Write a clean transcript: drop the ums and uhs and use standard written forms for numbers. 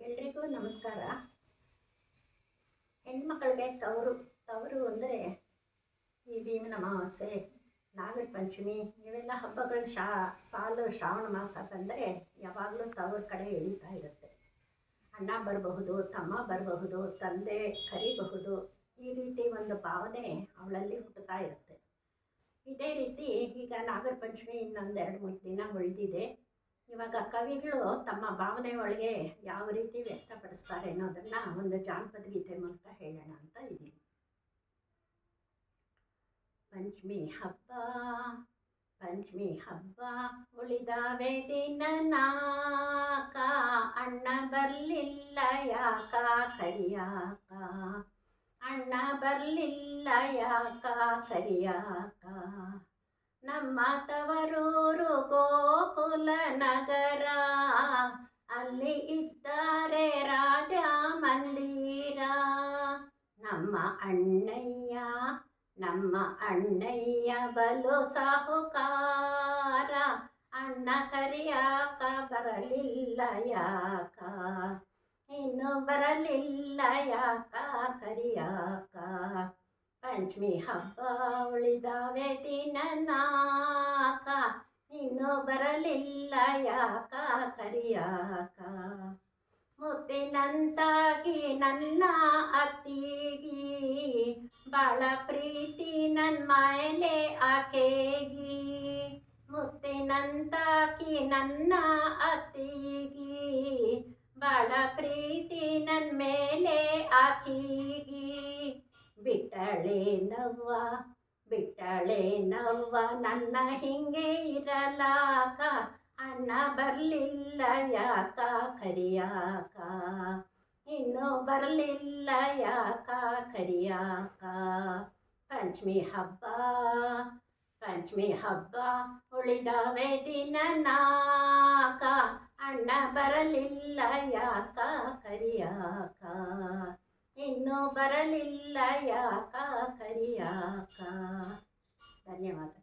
ಎಲ್ರಿಗೂ ನಮಸ್ಕಾರ. ಹೆಣ್ಮಕ್ಳಿಗೆ ತವರು ಅಂದರೆ ಈ ಭೀಮನ ಅಮಾವಾಸ್ಯೆ, ನಾಗರ ಪಂಚಮಿ ಇವೆಲ್ಲ ಹಬ್ಬಗಳು ಸಾಲು ಶ್ರಾವಣ ಮಾಸ ಬಂದರೆ ಯಾವಾಗಲೂ ತವ್ರ ಕಡೆ ಎಳೀತಾ ಇರುತ್ತೆ. ಅಣ್ಣ ಬರಬಹುದು, ತಮ್ಮ ಬರಬಹುದು, ತಂದೆ ಕರಿಬಹುದು, ಈ ರೀತಿ ಒಂದು ಭಾವನೆ ಅವಳಲ್ಲಿ ಹುಟ್ಟುತ್ತಾ ಇರುತ್ತೆ. ಇದೇ ರೀತಿ ಈಗ ನಾಗರ ಪಂಚಮಿ ಇನ್ನೊಂದು 2-3 ದಿನ ಉಳಿದಿದೆ. ಇವಾಗ ಕವಿಗಳು ತಮ್ಮ ಭಾವನೆ ಒಳಗೆ ಯಾವ ರೀತಿ ವ್ಯಕ್ತಪಡಿಸ್ತಾರೆ ಅನ್ನೋದನ್ನು ಒಂದು ಜಾನಪದ ಗೀತೆ ಮೂಲಕ ಹೇಳೋಣ ಅಂತ ಇದ್ದೀನಿ. ಪಂಚಮಿ ಹಬ್ಬ ಉಳಿದಾವೆ ದಿನ ನಾಕ, ಅಣ್ಣ ಬರಲಿಲ್ಲ ಯಾಕ ಕರಿಯಾಕ, ಅಣ್ಣ ಬರಲಿಲ್ಲ ಯಾಕ ಕರಿಯಾಕ. ನಮ್ಮ ತವರೂರು ಗೋಕುಲ ನಗರ, ಅಲ್ಲಿ ಇದ್ದಾರೆ ರಾಜ ಮಂದಿರ. ನಮ್ಮ ಅಣ್ಣಯ್ಯ ಬಲು ಸಾಹುಕಾರ, ಅಣ್ಣ ಕರಿಯಾಕ ಬರಲಿಲ್ಲ ಯಾಕ, ಇನ್ನು ಬರಲಿಲ್ಲ ಯಾಕ ಕರಿಯಾಕ. ಪಂಚಮಿ ಹಬ್ಬ ಉಳಿದಾವೆ ದಿನ ನಾಕ, ಇನ್ನು ಬರಲಿಲ್ಲ ಯಾಕ ಕರಿಯಾಕ. ಮುತ್ತಿನಂತಾಗಿ ನನ್ನ ಅತ್ತಿಗಿ, ಬಾಳ ಪ್ರೀತಿ ನನ್ನ ಮೇಲೆ ಆಕೆಗಿ. ಮುತ್ತಿನಂತಾಗಿ ನನ್ನ ಅತ್ತಿಗಿ, ಬಾಳ ಪ್ರೀತಿ ನನ್ನ ಮೇಲೆ ಆಕೆಗಿ. ಬಿಟ್ಟಳೆ ನವ್ವ ನನ್ನ ಹಿಂಗೆ ಇರಲಾಕ, ಅಣ್ಣ ಬರಲಿಲ್ಲ ಯಾಕ ಕರಿಯಾಕ, ಇನ್ನು ಬರಲಿಲ್ಲ ಯಾಕ ಕರಿಯಾಕ. ಪಂಚಮಿ ಹಬ್ಬ ಉಳಿದಾವೆ ದಿನ ನಾಕ, ಅಣ್ಣ ಬರಲಿಲ್ಲ ಯಾಕ ಕರಿಯಾಕ, ಇನ್ನು ಬರಲಿಲ್ಲ ಯಾಕ ಕರಿಯಾಕ. ಧನ್ಯವಾದ.